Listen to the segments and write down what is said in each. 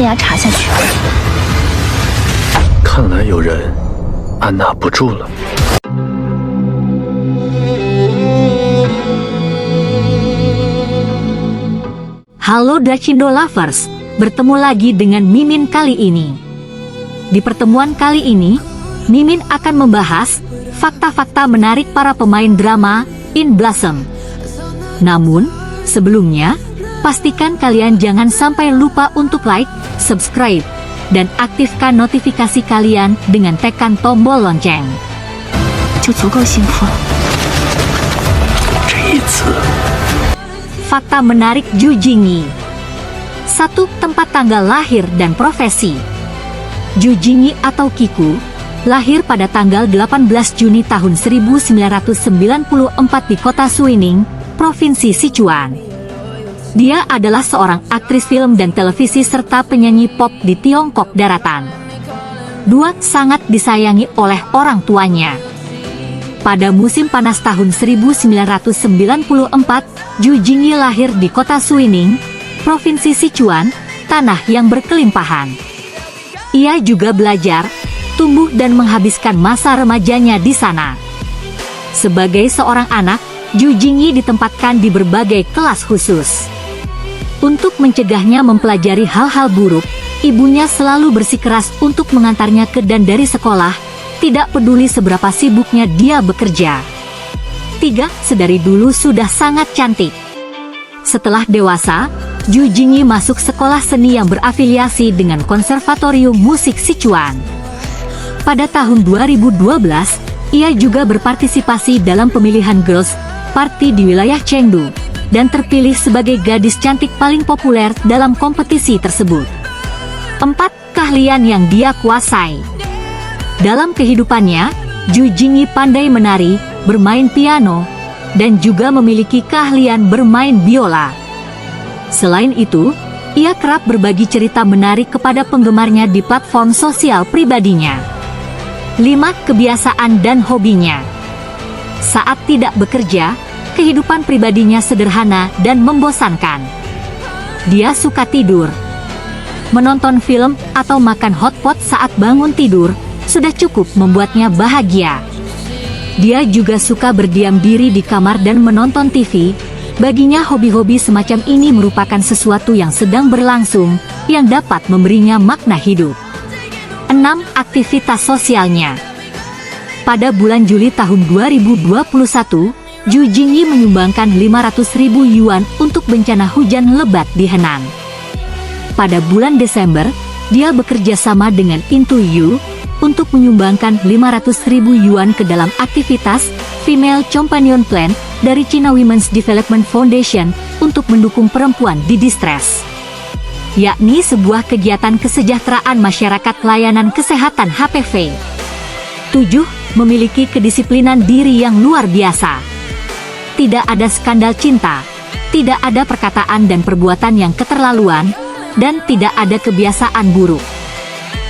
牙查下去。看来有人按捺不住了。Halo Dracindo Lovers, bertemu lagi dengan Mimin kali ini. Di pertemuan kali ini, Mimin akan membahas fakta-fakta menarik para pemain drama In Blossom. Namun, sebelumnya, pastikan kalian jangan sampai lupa untuk like, subscribe, dan aktifkan notifikasi kalian dengan tekan tombol lonceng. 就足够幸福了。这一次。 Fakta menarik Ju Jingyi. 1. Tempat tanggal lahir dan profesi. Ju Jingyi atau Kiku lahir pada tanggal 18 Juni tahun 1994 di kota Suining, Provinsi Sichuan. Dia adalah seorang aktris film dan televisi serta penyanyi pop di Tiongkok Daratan. 2. Sangat disayangi oleh orang tuanya. Pada musim panas tahun 1994, Ju Jingyi lahir di kota Suining, Provinsi Sichuan, tanah yang berkelimpahan. Ia juga belajar, tumbuh dan menghabiskan masa remajanya di sana. Sebagai seorang anak, Ju Jingyi ditempatkan di berbagai kelas khusus. Untuk mencegahnya mempelajari hal-hal buruk, ibunya selalu bersikeras untuk mengantarnya ke dan dari sekolah, tidak peduli seberapa sibuknya dia bekerja. 3. Sedari dulu sudah sangat cantik. Setelah dewasa, Ju Jingyi masuk sekolah seni yang berafiliasi dengan Konservatorium Musik Sichuan. Pada tahun 2012, ia juga berpartisipasi dalam pemilihan Girls Party di wilayah Chengdu, dan terpilih sebagai gadis cantik paling populer dalam kompetisi tersebut. 4. Keahlian yang dia kuasai. Dalam kehidupannya, Ju Jingyi pandai menari, bermain piano, dan juga memiliki keahlian bermain biola. Selain itu, ia kerap berbagi cerita menarik kepada penggemarnya di platform sosial pribadinya. 5. Kebiasaan dan hobinya. Saat tidak bekerja, kehidupan pribadinya sederhana dan membosankan. Dia suka tidur. Menonton film atau makan hotpot saat bangun tidur sudah cukup membuatnya bahagia. Dia juga suka berdiam diri di kamar dan menonton TV. Baginya hobi-hobi semacam ini merupakan sesuatu yang sedang berlangsung, yang dapat memberinya makna hidup. 6. Aktivitas sosialnya. Pada bulan Juli tahun 2021, Ju Jingyi menyumbangkan 500.000 yuan untuk bencana hujan lebat di Henan. Pada bulan Desember, dia bekerja sama dengan Into You untuk menyumbangkan 500.000 yuan ke dalam aktivitas Female Companion Plan dari China Women's Development Foundation untuk mendukung perempuan di distress, yakni sebuah kegiatan kesejahteraan masyarakat layanan kesehatan HPV. 7. Memiliki kedisiplinan diri yang luar biasa. Tidak ada skandal cinta, tidak ada perkataan dan perbuatan yang keterlaluan, dan tidak ada kebiasaan buruk.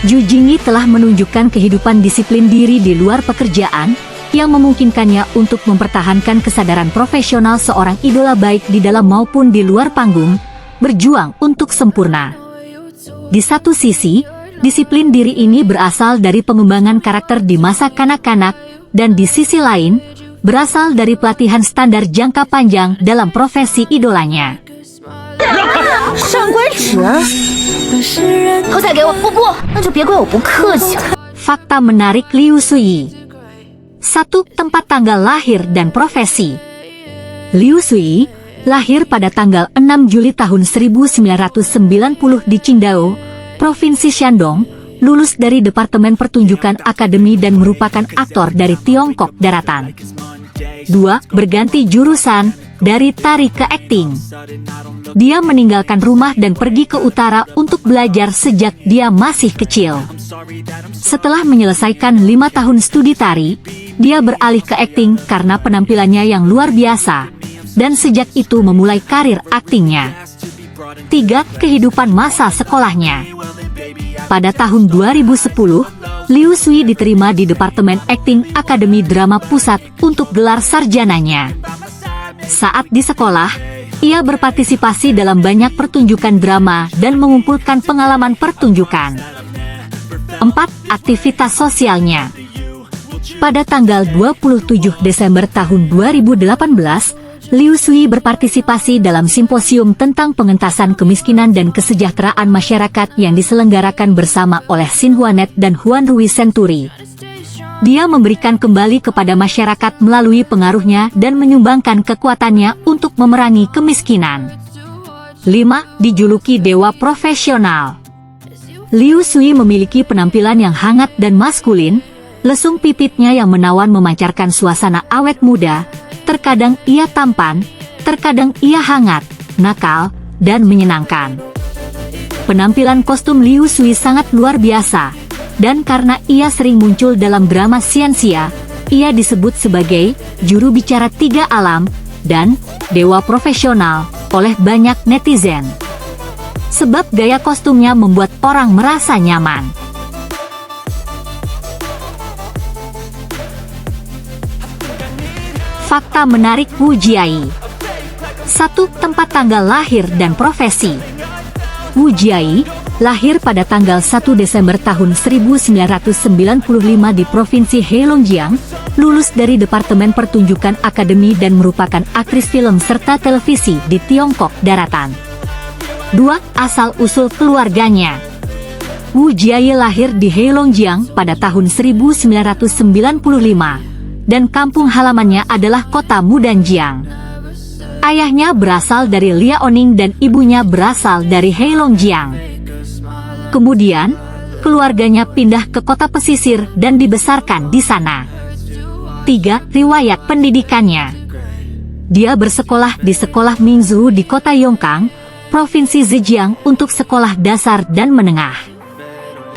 Ju Jingyi telah menunjukkan kehidupan disiplin diri di luar pekerjaan yang memungkinkannya untuk mempertahankan kesadaran profesional seorang idola baik di dalam maupun di luar panggung, berjuang untuk sempurna. Di satu sisi, disiplin diri ini berasal dari pengembangan karakter di masa kanak-kanak, dan di sisi lain, berasal dari pelatihan standar jangka panjang dalam profesi idolanya. 上官芷儿，头彩给我，不，那就别怪我不客气了。 Fakta menarik Liu Sui. 1. Tempat tanggal lahir dan profesi. Liu Sui lahir pada tanggal 6 Juli tahun 1990 di Qingdao, Provinsi Shandong, lulus dari Departemen Pertunjukan Akademi dan merupakan aktor dari Tiongkok Daratan. 2. Berganti jurusan dari tari ke akting. Dia meninggalkan rumah dan pergi ke utara untuk belajar sejak dia masih kecil. Setelah menyelesaikan 5 tahun studi tari, dia beralih ke akting karena penampilannya yang luar biasa, dan sejak itu memulai karir aktingnya. 3. Kehidupan masa sekolahnya. Pada tahun 2010, Liu Sui diterima di Departemen Akting Akademi Drama Pusat untuk gelar sarjananya. Saat di sekolah, ia berpartisipasi dalam banyak pertunjukan drama dan mengumpulkan pengalaman pertunjukan. 4. Aktivitas sosialnya. Pada tanggal 27 Desember tahun 2018, Liu Sui berpartisipasi dalam simposium tentang pengentasan kemiskinan dan kesejahteraan masyarakat yang diselenggarakan bersama oleh Xinhua Net dan Huanrui Century. Dia memberikan kembali kepada masyarakat melalui pengaruhnya dan menyumbangkan kekuatannya untuk memerangi kemiskinan. 5. Dijuluki Dewa Profesional. Liu Sui memiliki penampilan yang hangat dan maskulin, lesung pipitnya yang menawan memancarkan suasana awet muda. Terkadang ia tampan, terkadang ia hangat, nakal, dan menyenangkan. Penampilan kostum Liu Sui sangat luar biasa, dan karena ia sering muncul dalam drama Xianxia, ia disebut sebagai juru bicara tiga alam dan dewa profesional oleh banyak netizen. Sebab gaya kostumnya membuat orang merasa nyaman. Fakta menarik Wu Jiayi. 1. Tempat tanggal lahir dan profesi. Wu Jiayi lahir pada tanggal 1 Desember tahun 1995 di Provinsi Heilongjiang, lulus dari Departemen Pertunjukan Akademi dan merupakan aktris film serta televisi di Tiongkok Daratan. 2. Asal-usul keluarganya. Wu Jiayi lahir di Heilongjiang pada tahun 1995. Dan kampung halamannya adalah kota Mudanjiang. Ayahnya berasal dari Liaoning dan ibunya berasal dari Heilongjiang. Kemudian, keluarganya pindah ke kota pesisir dan dibesarkan di sana. 3. Riwayat pendidikannya. Dia bersekolah di Sekolah Mingzhou di kota Yongkang, Provinsi Zhejiang untuk sekolah dasar dan menengah.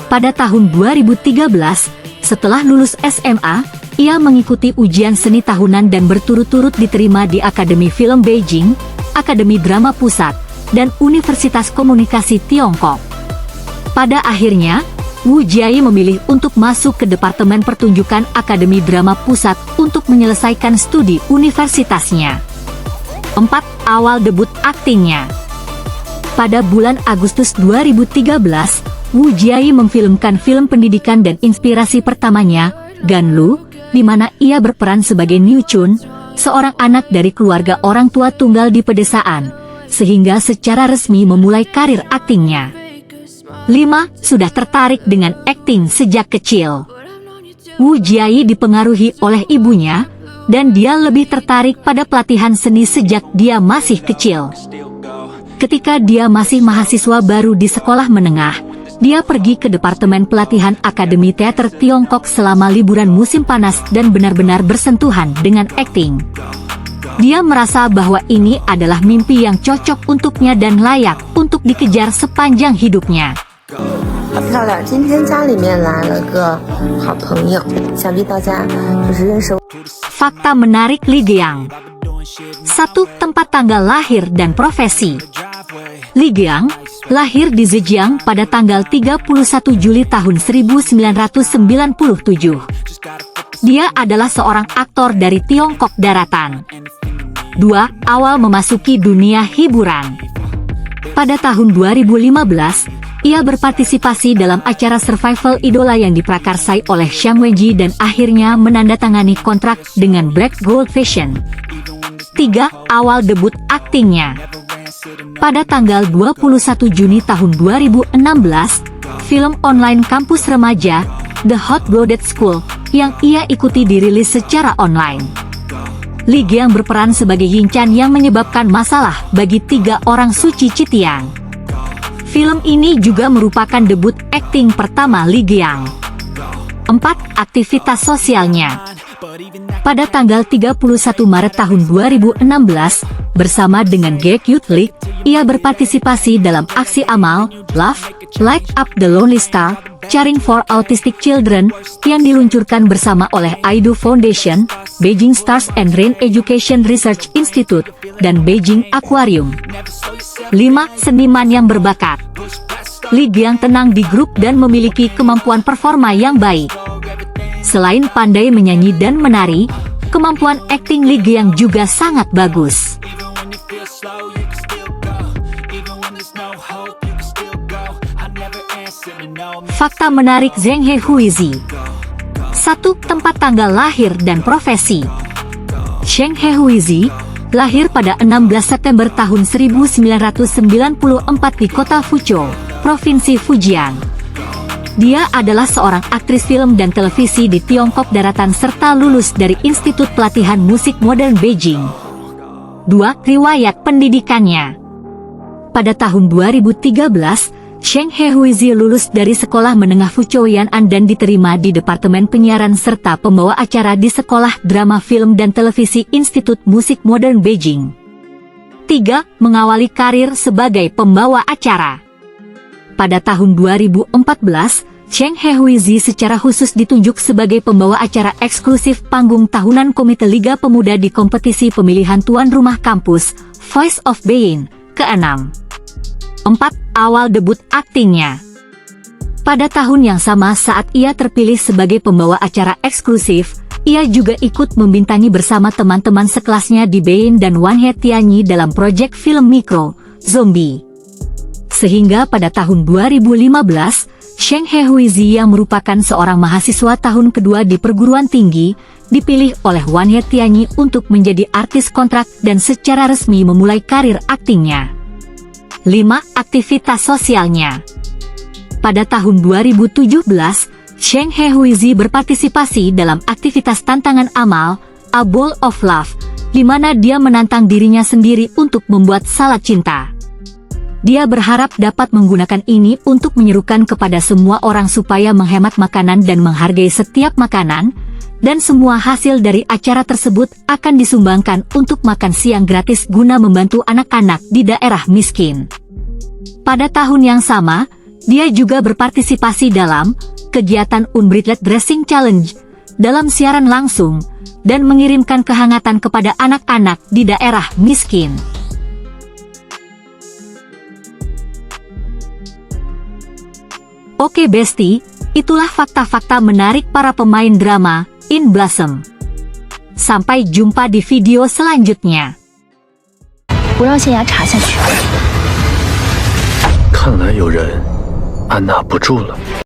Pada tahun 2013, setelah lulus SMA, ia mengikuti ujian seni tahunan dan berturut-turut diterima di Akademi Film Beijing, Akademi Drama Pusat, dan Universitas Komunikasi Tiongkok. Pada akhirnya, Wu Jiayi memilih untuk masuk ke Departemen Pertunjukan Akademi Drama Pusat untuk menyelesaikan studi universitasnya. 4. Awal debut aktingnya. Pada bulan Agustus 2013, Wu Jiayi memfilmkan film pendidikan dan inspirasi pertamanya, Ganlu, di mana ia berperan sebagai Niu Chun, seorang anak dari keluarga orang tua tunggal di pedesaan, sehingga secara resmi memulai karir aktingnya. 5. Sudah tertarik dengan akting sejak kecil. Wu Jiayi dipengaruhi oleh ibunya, dan dia lebih tertarik pada pelatihan seni sejak dia masih kecil. Ketika dia masih mahasiswa baru di sekolah menengah, dia pergi ke Departemen Pelatihan Akademi Teater Tiongkok selama liburan musim panas dan benar-benar bersentuhan dengan akting. Dia merasa bahwa ini adalah mimpi yang cocok untuknya dan layak untuk dikejar sepanjang hidupnya. Fakta menarik Li Geang. 1. Tempat tanggal lahir dan profesi. Li Geang lahir di Zhejiang pada tanggal 31 Juli tahun 1997. Dia adalah seorang aktor dari Tiongkok Daratan. 2. Awal memasuki dunia hiburan. Pada tahun 2015, ia berpartisipasi dalam acara survival idola yang diprakarsai oleh Xiang Wenji dan akhirnya menandatangani kontrak dengan Black Gold Fashion. 3. Awal debut aktingnya. Pada tanggal 21 Juni tahun 2016, film online kampus remaja, The Hot Blooded School, yang ia ikuti dirilis secara online. Li Geang berperan sebagai Yin Chan yang menyebabkan masalah bagi 3 orang suci Citiang. Film ini juga merupakan debut akting pertama Li Geang. 4. Aktivitas sosialnya. Pada tanggal 31 Maret tahun 2016, bersama dengan Geek Youth League, ia berpartisipasi dalam aksi amal, Love, Light Up the Lonely Star, Caring for Autistic Children, yang diluncurkan bersama oleh Aidu Foundation, Beijing Stars and Rain Education Research Institute, dan Beijing Aquarium. 5. Seniman yang berbakat. Li Geang tenang di grup dan memiliki kemampuan performa yang baik. Selain pandai menyanyi dan menari, kemampuan akting Li Geang juga sangat bagus. Fakta menarik Zheng Hehuizi. 1. Tempat tanggal lahir dan profesi. Zheng Hehuizi lahir pada 16 September tahun 1994 di kota Fuzhou, Provinsi Fujian. Dia adalah seorang aktris film dan televisi di Tiongkok daratan serta lulus dari Institut Pelatihan Musik Modern Beijing. 2. Riwayat pendidikannya. Pada tahun 2013, Zheng Hehuizi lulus dari Sekolah Menengah Fuzhou Yan'an dan diterima di Departemen Penyiaran serta pembawa acara di Sekolah Drama Film dan Televisi Institut Musik Modern Beijing. 3. Mengawali karir sebagai pembawa acara. Pada tahun 2014, Zheng Hehuizi secara khusus ditunjuk sebagai pembawa acara eksklusif panggung tahunan Komite Liga Pemuda di kompetisi pemilihan tuan rumah kampus, Voice of Beijing, ke-6. 4. Awal debut aktingnya. Pada tahun yang sama saat ia terpilih sebagai pembawa acara eksklusif, ia juga ikut membintangi bersama teman-teman sekelasnya di Beijing dan Wanhe Tianyi dalam proyek film mikro, Zombie. Sehingga pada tahun 2015, Zheng Hehuizi yang merupakan seorang mahasiswa tahun kedua di perguruan tinggi, dipilih oleh Wanhe Tianyi untuk menjadi artis kontrak dan secara resmi memulai karir aktingnya. 5. Aktivitas sosialnya. Pada tahun 2017, Zheng Hehuizi berpartisipasi dalam aktivitas tantangan amal, A Bowl of Love, di mana dia menantang dirinya sendiri untuk membuat salad cinta. Dia berharap dapat menggunakan ini untuk menyerukan kepada semua orang supaya menghemat makanan dan menghargai setiap makanan, dan semua hasil dari acara tersebut akan disumbangkan untuk makan siang gratis guna membantu anak-anak di daerah miskin. Pada tahun yang sama, dia juga berpartisipasi dalam kegiatan Unbridled Dressing Challenge dalam siaran langsung dan mengirimkan kehangatan kepada anak-anak di daerah miskin. Oke Besti, itulah fakta-fakta menarik para pemain drama In Blossom. Sampai jumpa di video selanjutnya. 不让县衙查下去。看来有人按捺不住了。